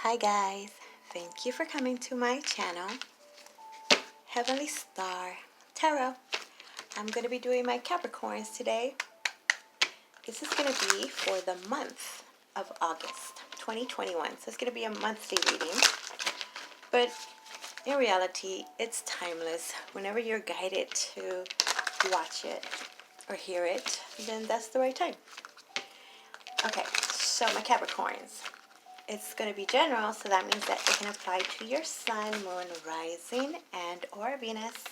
Hi guys, thank you for coming to my channel, Heavenly Star Tarot. I'm going to be doing my Capricorns today. This is going to be for the month of August 2021. So it's going to be a monthly reading, but in reality, it's timeless. Whenever you're guided to watch it or hear it, then that's the right time. Okay, so my Capricorns. It's going to be general, so that means that it can apply to your sun, moon, rising, and or Venus.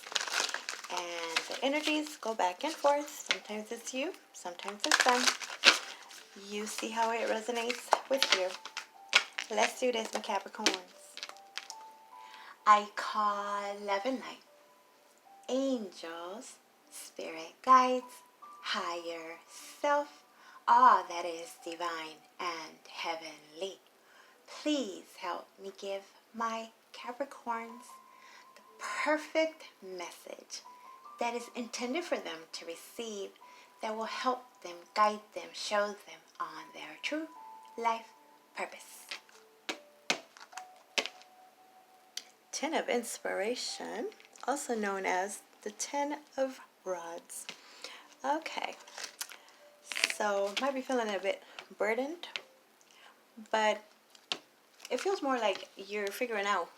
And the energies go back and forth. Sometimes it's you, sometimes it's them. You see how it resonates with you. Let's do this, my Capricorns. I call love and light, angels, spirit guides, higher self, all that is divine and heavenly. Please help me give my Capricorns the perfect message that is intended for them to receive, that will help them, guide them, show them on their true life purpose. Ten of Inspiration, also known as the Ten of Rods. Okay, so might be feeling a bit burdened, but it feels more like you're figuring out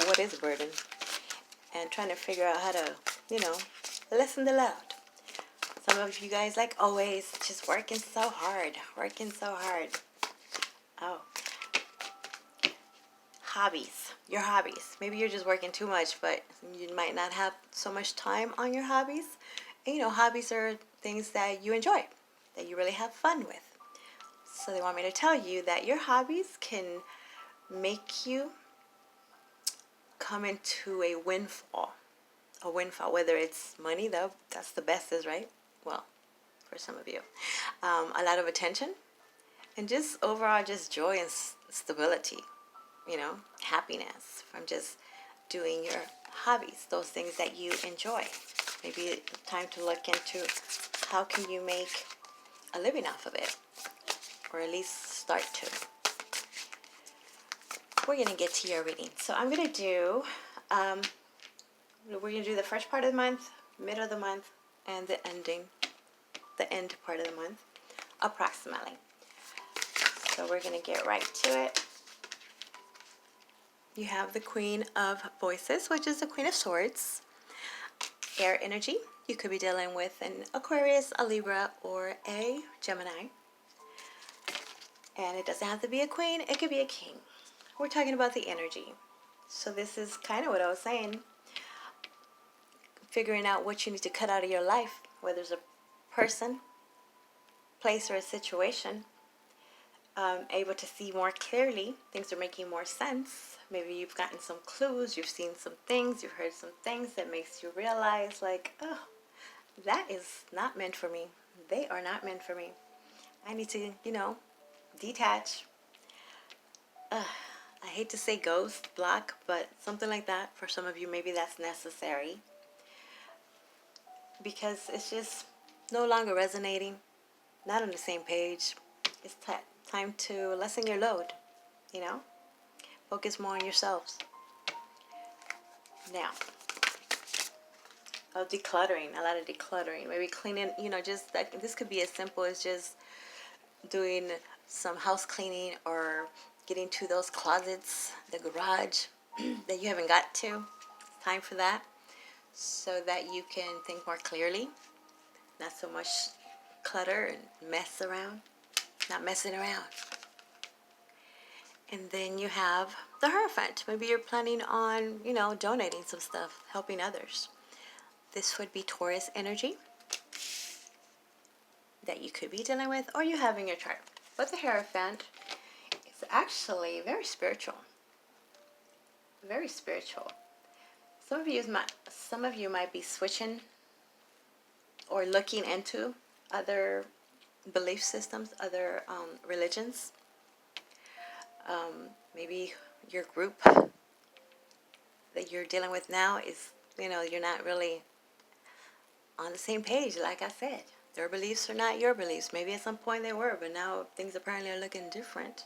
what is a burden and trying to figure out how to, lessen the load. Some of you guys, like always, just working so hard. Oh. Hobbies. Your hobbies. Maybe you're just working too much, but you might not have so much time on your hobbies. And, hobbies are things that you enjoy, that you really have fun with. So they want me to tell you that your hobbies can make you come into a windfall, whether it's money, though, that's the best is, right? Well, for some of you. A lot of attention, and just overall just joy and stability, happiness from just doing your hobbies, those things that you enjoy. Maybe it's time to look into how can you make a living off of it, or at least start to. We're going to get to your reading. So I'm going to do, we're going to do the first part of the month, middle of the month, and the end part of the month, approximately. So we're going to get right to it. You have the Queen of Voices, which is the Queen of Swords. Air energy. You could be dealing with an Aquarius, a Libra, or a Gemini. And it doesn't have to be a queen, it could be a king. We're talking about the energy. So this is kind of what I was saying. Figuring out what you need to cut out of your life, whether it's a person, place, or a situation. Able to see more clearly. Things are making more sense. Maybe you've gotten some clues, you've seen some things, you've heard some things that makes you realize like, oh, that is not meant for me. They are not meant for me. I need to, detach. I hate to say ghost, block, but something like that. For some of you, maybe that's necessary. Because it's just no longer resonating. Not on the same page. It's time to lessen your load, Focus more on yourselves. Now, decluttering, a lot of decluttering. Maybe cleaning, just like this could be as simple as just doing some house cleaning or getting to those closets, the garage that you haven't got to. It's time for that so that you can think more clearly. Not so much clutter and mess around. Not messing around. And then you have the Hierophant. Maybe you're planning on, donating some stuff, helping others. This would be Taurus energy that you could be dealing with or you have in your chart. But the Hierophant is actually very spiritual. Very spiritual. Some of you might be switching or looking into other belief systems, other religions. Maybe your group that you're dealing with now is, you're not really on the same page, like I said. Their beliefs are not your beliefs. Maybe at some point they were, but now things apparently are looking different.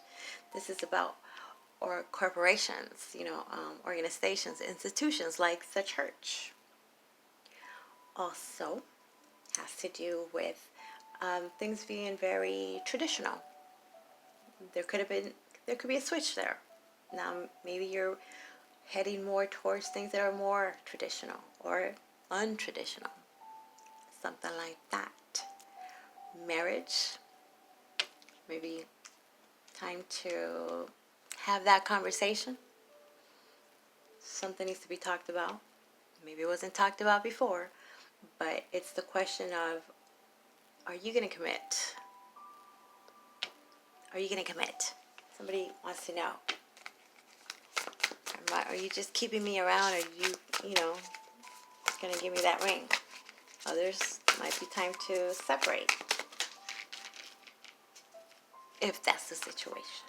This is about or corporations, organizations, institutions like the church. Also has to do with things being very traditional. There could be a switch there. Now maybe you're heading more towards things that are more traditional or untraditional, something like that. Marriage, maybe time to have that conversation. Something needs to be talked about. Maybe it wasn't talked about before, but it's the question of, are you going to commit? Are you going to commit? Somebody wants to know. Are you just keeping me around? Are you just going to give me that ring? Others might be time to separate, if that's the situation.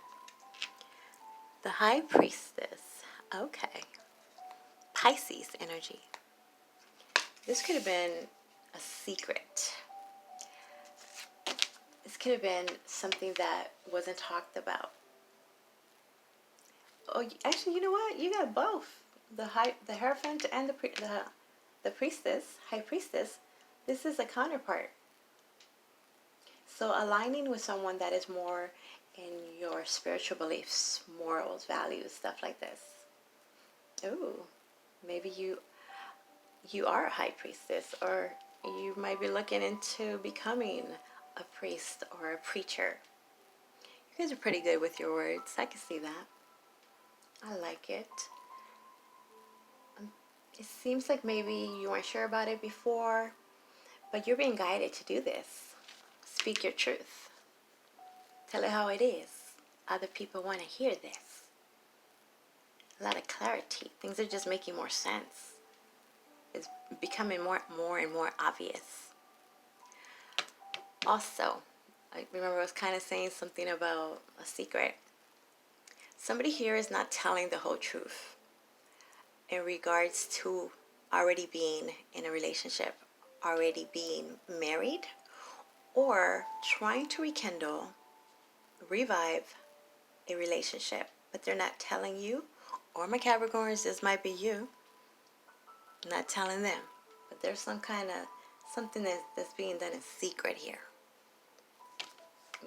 The High Priestess. Okay. Pisces energy. This could have been a secret. This could have been something that wasn't talked about. Oh, actually, you know what? You got both. The Hierophant and the Priestess, High Priestess. This is a counterpart. So aligning with someone that is more in your spiritual beliefs, morals, values, stuff like this. Ooh, maybe you are a High Priestess, or you might be looking into becoming a priest or a preacher. You guys are pretty good with your words. I can see that. I like it. It seems like maybe you weren't sure about it before, but you're being guided to do this. Speak your truth. Tell it how it is. Other people want to hear this. A lot of clarity. Things are just making more sense. It's becoming more and more obvious. Also, I remember I was kind of saying something about a secret. Somebody here is not telling the whole truth in regards to already being in a relationship, already being married, or trying to rekindle, revive a relationship, but they're not telling you, or my Capricorns, this might be you, not telling them, but there's something that's being done in secret here.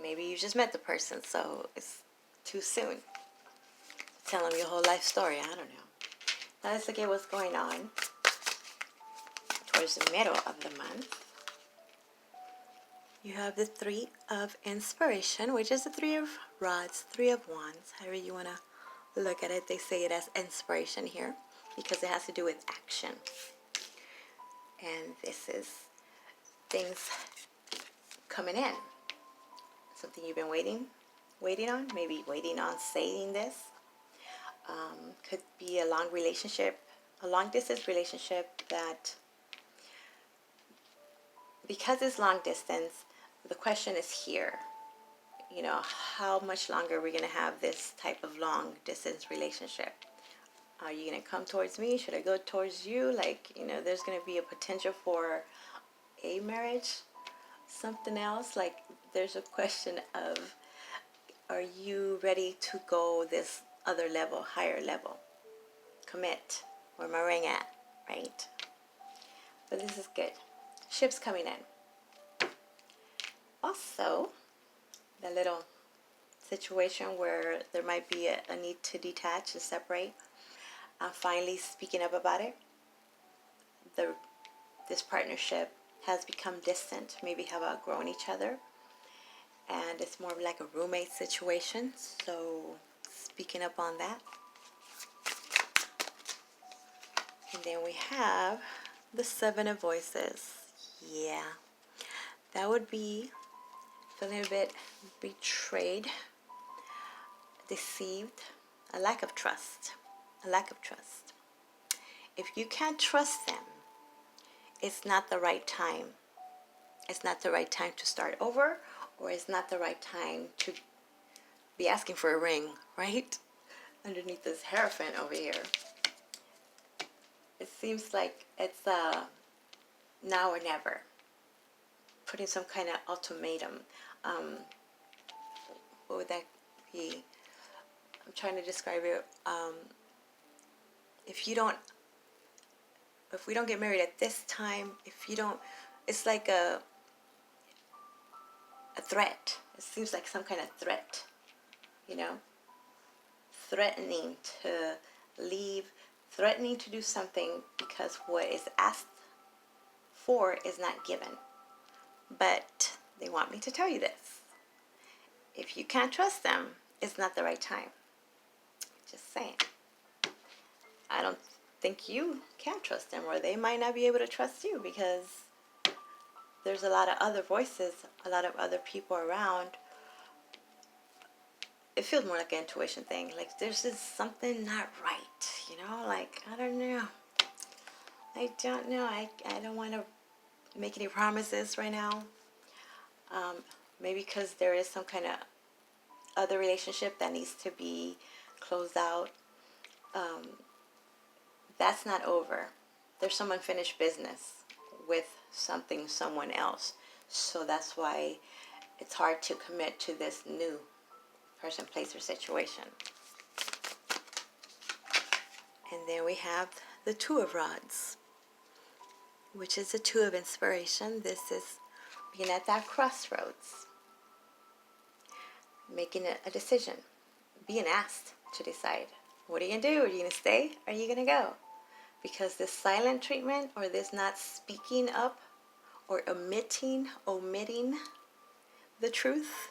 Maybe you just met the person, so it's too soon. Tell them your whole life story, I don't know. Now let's look at what's going on towards the middle of the month. You have the Three of Inspiration, which is the Three of Rods, Three of Wands, however you want to look at it. They say it as inspiration here because it has to do with action. And this is things coming in. Something you've been waiting on, maybe waiting on saying this. Could be a long distance relationship that, because it's long distance, the question is here, how much longer are we going to have this type of long distance relationship? Are you going to come towards me? Should I go towards you? There's going to be a potential for a marriage, something else. There's a question of, are you ready to go this other level, higher level? Commit. Where my ring at, right? But this is good. Ships coming in. Also, the little situation where there might be a need to detach and separate. I'm finally speaking up about it. This partnership has become distant. Maybe have outgrown each other. And it's more like a roommate situation. So, speaking up on that. And then we have the Seven of Voices. Yeah. That would be feeling a bit betrayed, deceived, a lack of trust. If you can't trust them, it's not the right time. It's not the right time to start over, or it's not the right time to be asking for a ring, right? Underneath this Hierophant over here. It seems like it's now or never. Putting some kind of ultimatum. What would that be? I'm trying to describe it. If we don't get married at this time, it's like a threat. It seems like some kind of threat, you know, threatening to leave, threatening to do something because what is asked for is not given. But they want me to tell you this. If you can't trust them, it's not the right time. Just saying. I don't think you can trust them, or they might not be able to trust you, because there's a lot of other voices, a lot of other people around. It feels more like an intuition thing. Like there's just something not right, you know? Like, I don't know. I don't know. I don't want to make any promises right now. Maybe because there is some kind of other relationship that needs to be closed out. That's not over. There's some unfinished business with someone else. So that's why it's hard to commit to this new person, place, or situation. And then we have the Two of Rods, which is the Two of Inspiration. This is being at that crossroads, making a decision, being asked to decide. What are you going to do? Are you going to stay? Or are you going to go? Because this silent treatment, or this not speaking up, or omitting the truth.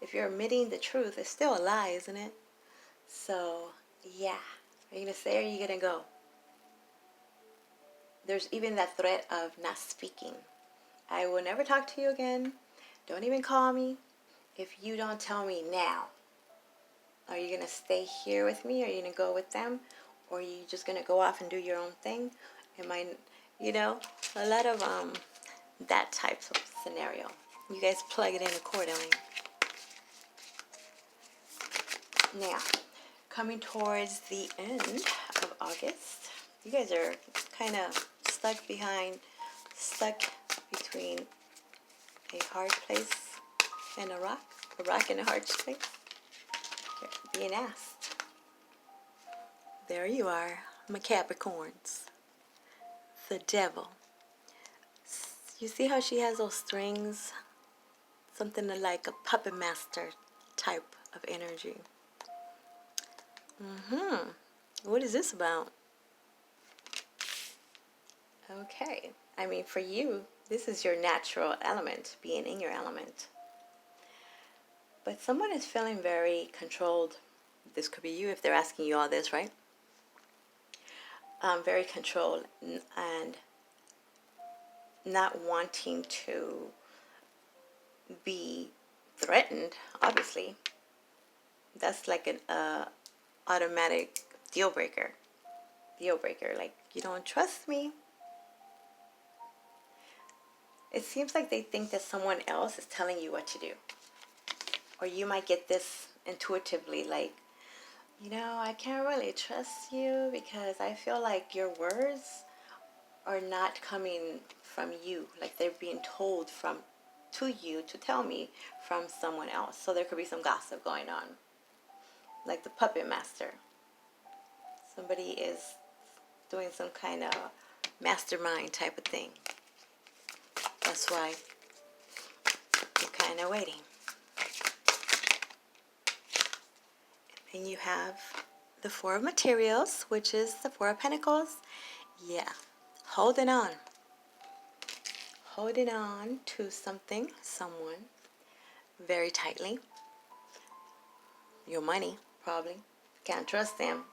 If you're omitting the truth, it's still a lie, isn't it? So, yeah. Are you going to stay, or are you going to go? There's even that threat of not speaking. I will never talk to you again. Don't even call me if you don't tell me now. Are you going to stay here with me? Are you going to go with them? Or are you just going to go off and do your own thing? A lot of that type of scenario. You guys plug it in accordingly. Now, coming towards the end of August, you guys are kind of stuck between a hard place and a rock and a hard place. You're being asked. There you are, my Capricorns. The Devil. You see how she has those strings? Something like a puppet master type of energy. What is this about? Okay. I mean, for you, this is your natural element, being in your element. But someone is feeling very controlled. This could be you if they're asking you all this, right? Very controlled and not wanting to be threatened, obviously. That's like an automatic deal breaker. Like, you don't trust me. It seems like they think that someone else is telling you what to do. Or you might get this intuitively, like, I can't really trust you because I feel like your words are not coming from you. Like they're being told to you to tell me from someone else. So there could be some gossip going on. Like the puppet master. Somebody is doing some kind of mastermind type of thing. That's why you're kind of waiting. And you have the Four of Materials, which is the Four of Pentacles. Yeah, holding on to something, someone, very tightly. Your money, probably. Can't trust them.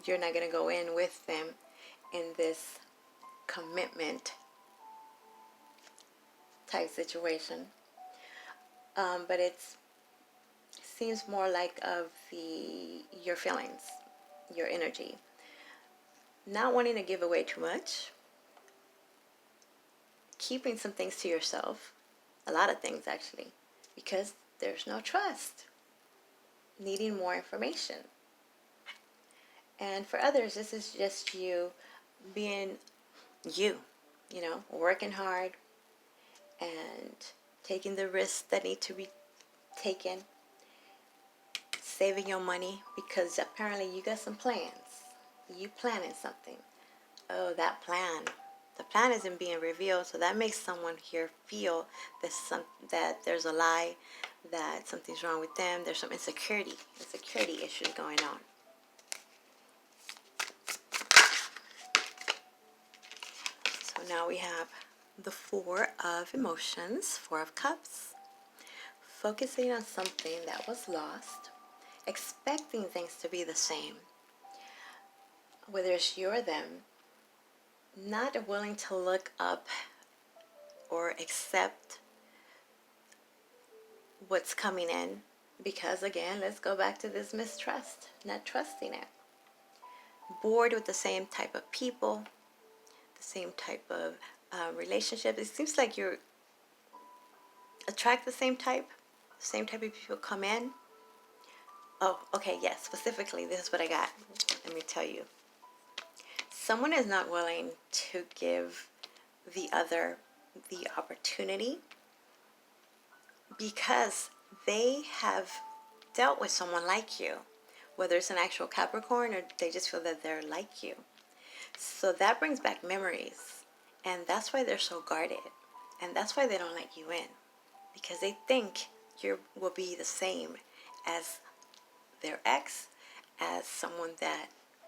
You're not going to go in with them in this commitment type situation. But it seems more like of your feelings, your energy. Not wanting to give away too much. Keeping some things to yourself. A lot of things, actually. Because there's no trust. Needing more information. And for others, this is just you being you. Working hard and taking the risks that need to be taken. saving your money because apparently you got some plans. You planning something. Oh, that plan. The plan isn't being revealed, so that makes someone here feel that there's a lie, that something's wrong with them. There's some insecurity issues going on. So now we have the Four of Emotions, Four of Cups. Focusing on something that was lost, expecting things to be the same. Whether it's you or them, not willing to look up or accept what's coming in because, again, let's go back to this mistrust, not trusting it. Bored with the same type of people, the same type of relationship. It seems like you attract the same type of people come in. Oh, okay, yes, specifically, this is what I got. Let me tell you. Someone is not willing to give the other the opportunity because they have dealt with someone like you, whether it's an actual Capricorn or they just feel that they're like you. So that brings back memories, and that's why they're so guarded, and that's why they don't let you in, because they think you will be the same as their ex, as someone that,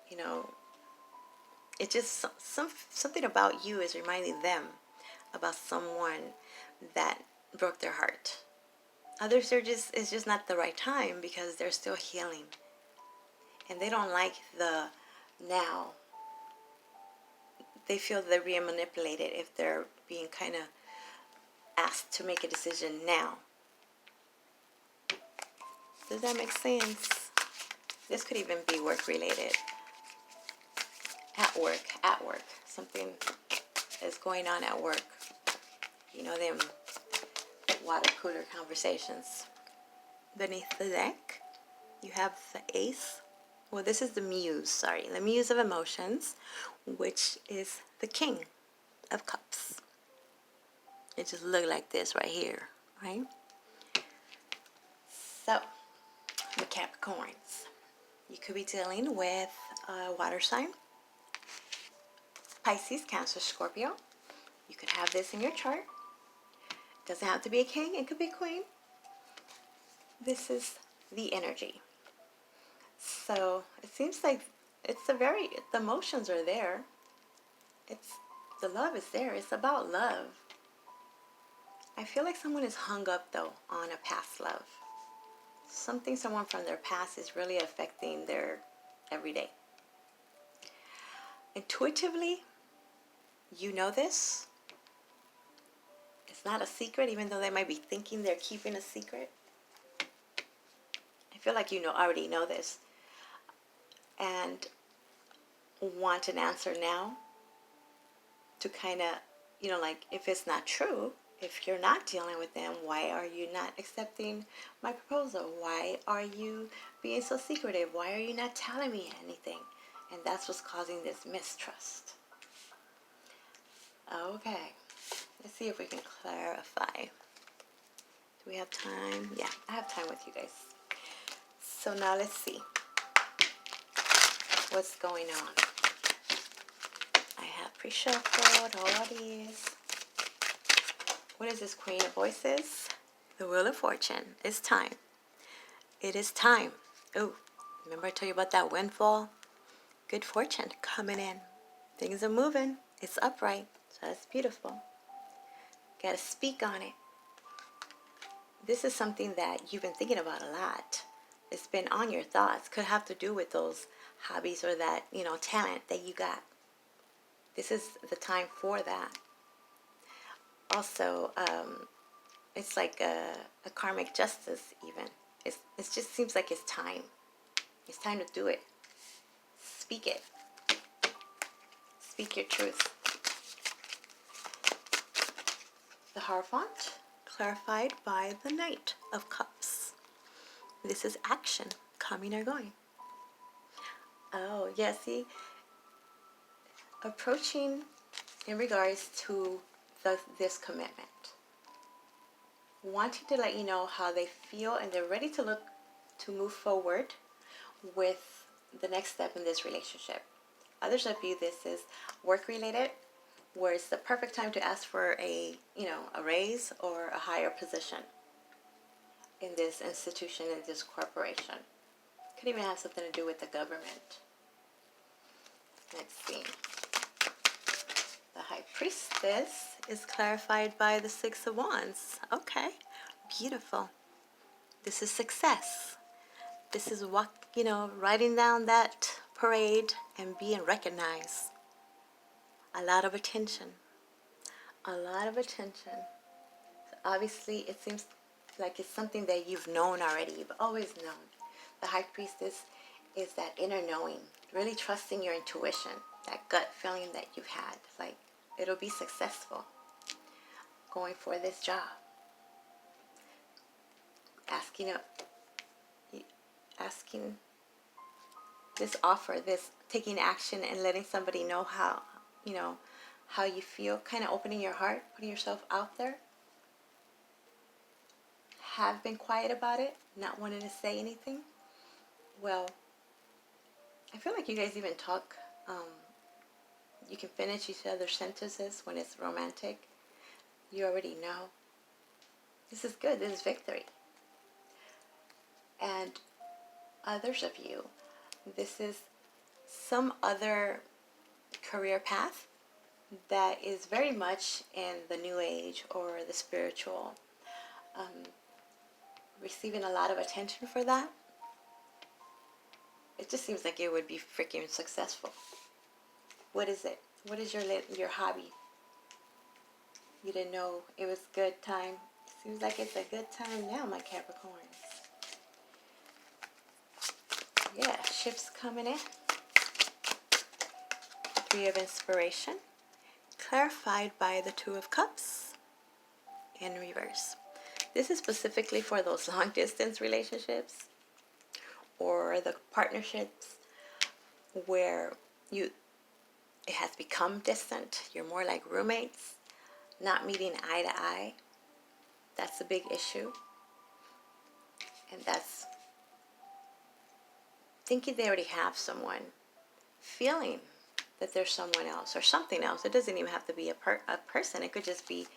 you know, it just something about you is reminding them about someone that broke their heart. Others it's just not the right time because they're still healing, and they don't like the now. They feel they're being manipulated if they're being kind of asked to make a decision now. Does that make sense? This could even be work related. At work. Something is going on at work. You know, them water cooler conversations. Beneath the deck, you have the Ace. Well, this is the Muse, the Muse of Emotions, which is the King of Cups. It just looked like this right here, right? So, the Capricorns. You could be dealing with a water sign. Pisces, Cancer, Scorpio. You could have this in your chart. Doesn't have to be a king, it could be a queen. This is the energy. So it seems like the emotions are there. The love is there. It's about love. I feel like someone is hung up though on a past love. Someone from their past is really affecting their everyday. Intuitively, you know this. It's not a secret, even though they might be thinking they're keeping a secret. I feel like you already know this and want an answer now to kind of, like, if it's not true, if you're not dealing with them, why are you not accepting my proposal? Why are you being so secretive? Why are you not telling me anything? And that's what's causing this mistrust. Okay, let's see if we can clarify. Do we have time? Yeah, I have time with you guys. So now let's see what's going on. I have pre-shuffled all these. What is this Queen of Voices? The Wheel of Fortune. It's time. It is time. Oh, remember I told you about that windfall? Good fortune coming in. Things are moving. It's upright. So that's beautiful. Got to speak on it. This is something that you've been thinking about a lot. It's been on your thoughts. Could have to do with those hobbies or that, talent that you got. This is the time for that. Also, it's like a karmic justice even. It just seems like it's time. It's time to do it. Speak it. Speak your truth. The Hierophant, clarified by the Knight of Cups. This is action, coming or going. Oh, yeah, see, approaching in regards to this commitment. Wanting to let you know how they feel, and they're ready to look to move forward with the next step in this relationship. Others of you, this is work related, where it's the perfect time to ask for a raise or a higher position in this institution, in this corporation. Could even have something to do with the government. Let's see. The High Priestess is clarified by the Six of Wands. Okay, beautiful. This is success. This is what, riding down that parade and being recognized. A lot of attention. A lot of attention. So obviously, it seems like it's something that you've known already. You've always known. The High Priestess is that inner knowing. Really trusting your intuition. That gut feeling that you've had. Like, it'll be successful going for this job. Asking this offer, this taking action and letting somebody know how you feel, kind of opening your heart, putting yourself out there. Have been quiet about it, not wanting to say anything. Well, I feel like you guys even talk, you can finish each other's sentences when it's romantic. You already know. This is good. This is victory. And others of you, this is some other career path that is very much in the New Age or the spiritual, receiving a lot of attention for that. It just seems like it would be freaking successful. What is it? What is your hobby? You didn't know it was good time. Seems like it's a good time now, my Capricorns. Yeah, ships coming in. Three of Inspiration. Clarified by the Two of Cups in reverse. This is specifically for those long distance relationships or the partnerships where it has become distant. You're more like roommates, not meeting eye to eye. That's a big issue. And that's thinking they already have someone, feeling that there's someone else or something else. It doesn't even have to be a person. It could just be,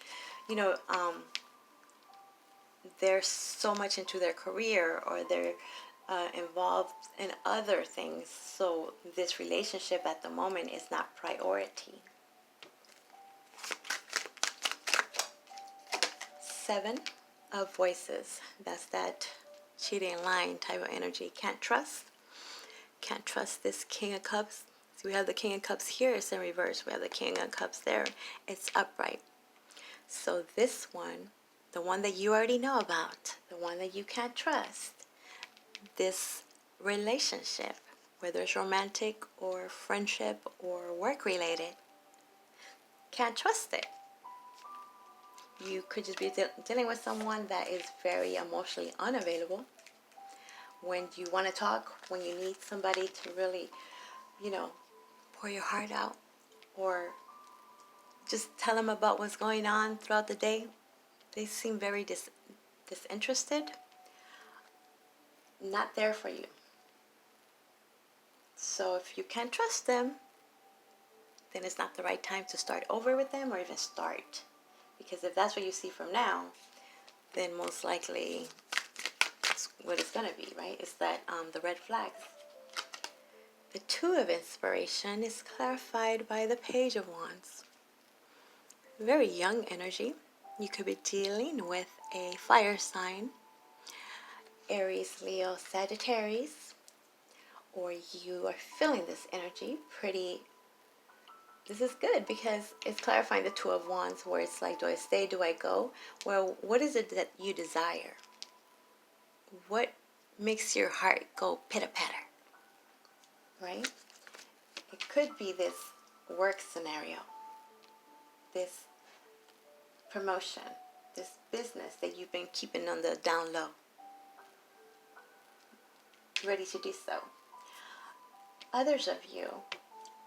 they're so much into their career or they're involved in other things. So this relationship at the moment is not priority. 7 of Voices. That's that cheating, lying type of energy. Can't trust. Can't trust this King of Cups. So we have the King of Cups here. It's in reverse. We have the King of Cups there. It's upright. So this one, the one that you already know about, the one that you can't trust, this relationship, whether it's romantic or friendship or work related, can't trust it. You could just be dealing with someone that is very emotionally unavailable. When you want to talk, when you need somebody to really, pour your heart out or just tell them about what's going on throughout the day, they seem very disinterested, not there for you. So if you can't trust them, then it's not the right time to start over with them or even start. Because if that's what you see from now, then most likely it's what it's going to be, right? It's that the red flags. The Two of Inspiration is clarified by the Page of Wands. Very young energy. You could be dealing with a fire sign, Aries, Leo, Sagittarius, or you are feeling this energy pretty. This is good because it's clarifying the Two of Wands where it's like, do I stay, do I go? Well, what is it that you desire? What makes your heart go pitter-patter? Right? It could be this work scenario, this promotion, this business that you've been keeping on the down low. Ready to do so. Others of you,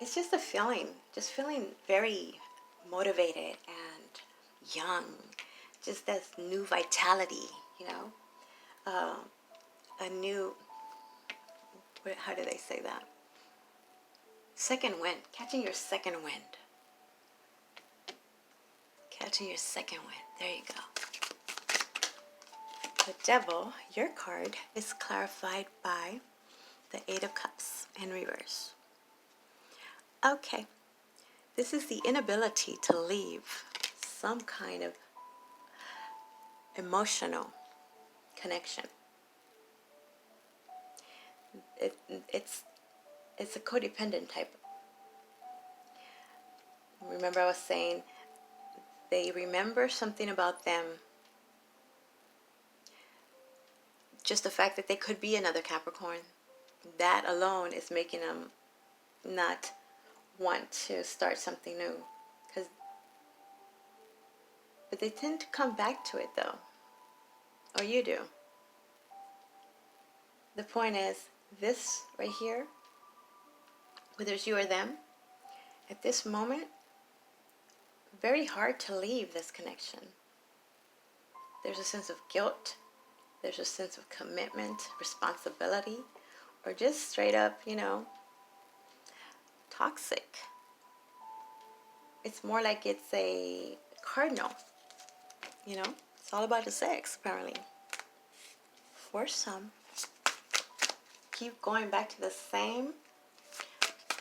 it's just a feeling, just feeling very motivated and young, just this new vitality, a new, how do they say that? Second wind, catching your second wind. Catching your second wind, there you go. The Devil, your card, is clarified by the Eight of Cups in reverse. Okay, this is the inability to leave some kind of emotional connection. It's a codependent type. Remember I was saying they remember something about them. Just the fact that they could be another Capricorn, that alone is making them not want to start something new. But they tend to come back to it though. Or you do. The point is, this right here, whether it's you or them, at this moment, very hard to leave this connection. There's a sense of guilt. There's a sense of commitment, responsibility, or just straight up, toxic. It's more like it's a cardinal, It's all about the sex, apparently. For some, keep going back to the same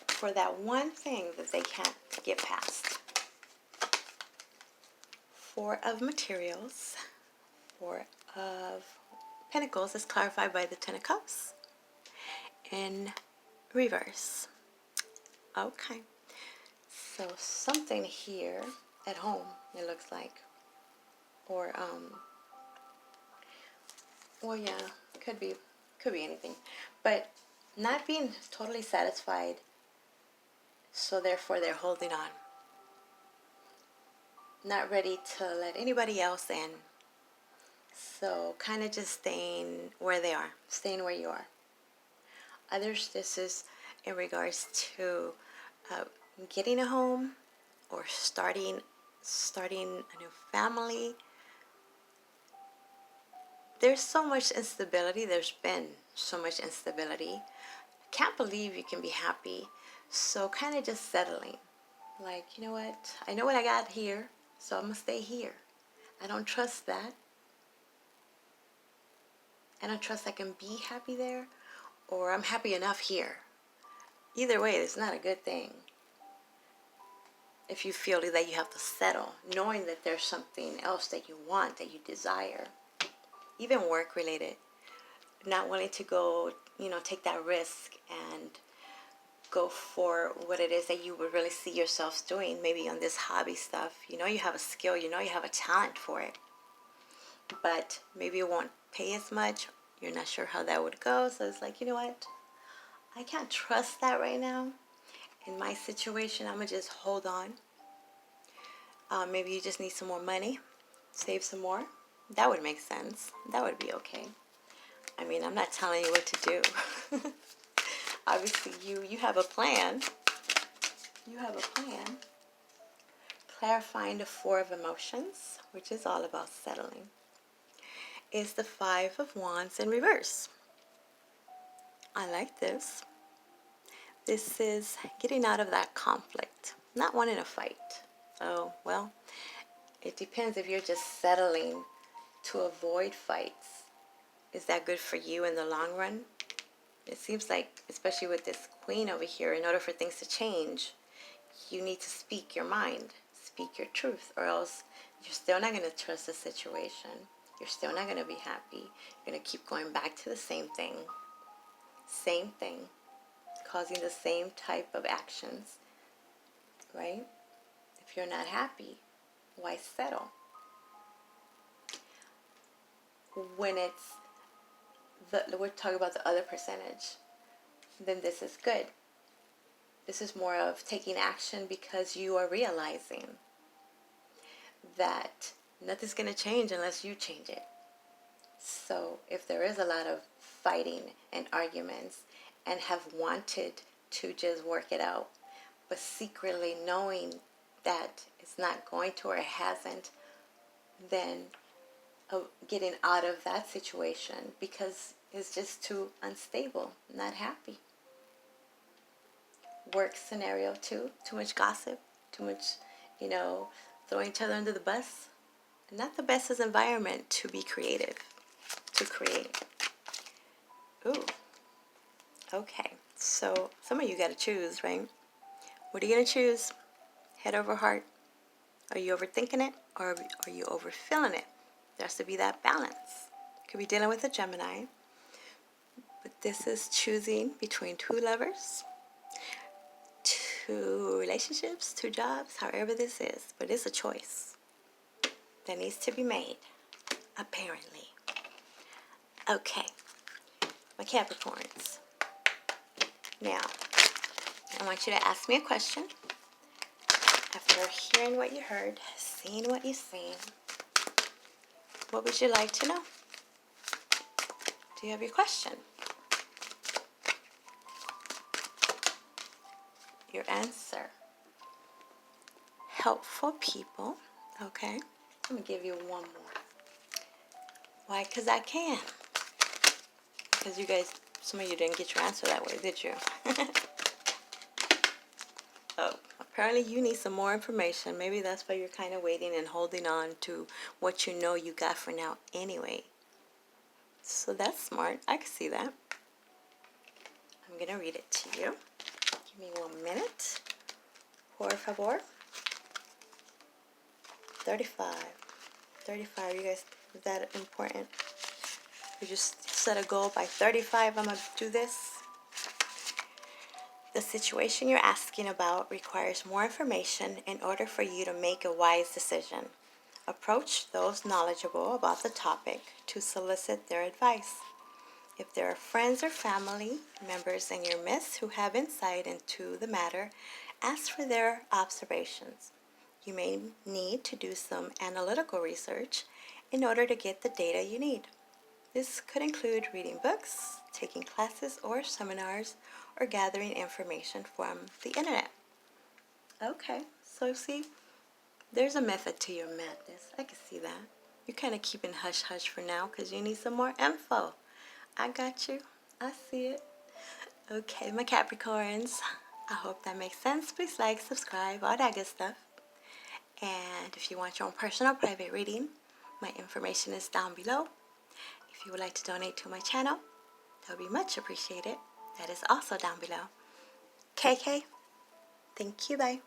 for that one thing that they can't get past. Four of Materials, Four of Pentacles is clarified by the Ten of Cups in reverse. Okay, so something here at home, it looks like, or well, yeah, could be anything, but not being totally satisfied, so therefore they're holding on, not ready to let anybody else in. So kind of just staying where they are, staying where you are. Others, this is in regards to getting a home or starting a new family. There's so much instability. There's been so much instability. I can't believe you can be happy. So kind of just settling. Like, you know what? I know what I got here, so I'm going to stay here. I don't trust that. I don't trust I can be happy there, or I'm happy enough here. Either way, it's not a good thing. If you feel that you have to settle, knowing that there's something else that you want, that you desire, even work related, not willing to go, take that risk and go for what it is that you would really see yourselves doing, maybe on this hobby stuff. You have a skill, you have a talent for it, but maybe it won't pay as much. You're not sure how that would go, so it's like, you know what? I can't trust that right now. In my situation, I'm going to just hold on. Maybe you just need some more money, save some more. That would make sense. That would be okay. I mean, I'm not telling you what to do. Obviously, you have a plan. You have a plan. Clarifying the Four of Emotions, which is all about settling, is the Five of Wands in reverse. I like this. This is getting out of that conflict, not wanting to fight. Oh, well, it depends if you're just settling to avoid fights. Is that good for you in the long run? It seems like, especially with this Queen over here, in order for things to change, you need to speak your mind, speak your truth, or else you're still not going to trust the situation. You're still not going to be happy. You're going to keep going back to the same thing, causing the same type of actions, right? If you're not happy, why settle? When we're talking about the other percentage, then this is good. This is more of taking action because you are realizing that nothing's going to change unless you change it. So if there is a lot of fighting and arguments and have wanted to just work it out, but secretly knowing that it's not going to or it hasn't, then of getting out of that situation because it's just too unstable, not happy. Work scenario too, too much gossip, too much, throwing each other under the bus. Not the best environment to be creative, to create. Ooh, okay. So some of you got to choose, right? What are you going to choose? Head over heart? Are you overthinking it or are you overfeeling it? There has to be that balance. Could be dealing with a Gemini, but this is choosing between two lovers, two relationships, two jobs, however this is. But it's a choice that needs to be made, apparently. Okay, my Capricorns. Now, I want you to ask me a question. After hearing what you heard, seeing what you've seen, what would you like to know? Do you have your question? Your answer. Helpful people. Okay. I'm going to give you one more. Why? Because I can. Because you guys, some of you didn't get your answer that way, did you? Oh, apparently you need some more information. Maybe that's why you're kind of waiting and holding on to what you know you got for now anyway. So that's smart. I can see that. I'm going to read it to you. Give me 1 minute. Por favor. 35. 35. You guys, is that important? You just set a goal by 35. I'm going to do this. The situation you're asking about requires more information in order for you to make a wise decision. Approach those knowledgeable about the topic to solicit their advice. If there are friends or family members in your midst who have insight into the matter, ask for their observations. You may need to do some analytical research in order to get the data you need. This could include reading books, taking classes or seminars, or gathering information from the internet. Okay, so see, there's a method to your madness. I can see that. You're kind of keeping hush-hush for now because you need some more info. I got you. I see it. Okay, my Capricorns, I hope that makes sense. Please like, subscribe, all that good stuff. And if you want your own personal private reading, my information is down below. If you would like to donate to my channel, that would be much appreciated. That is also down below. KK, thank you, bye.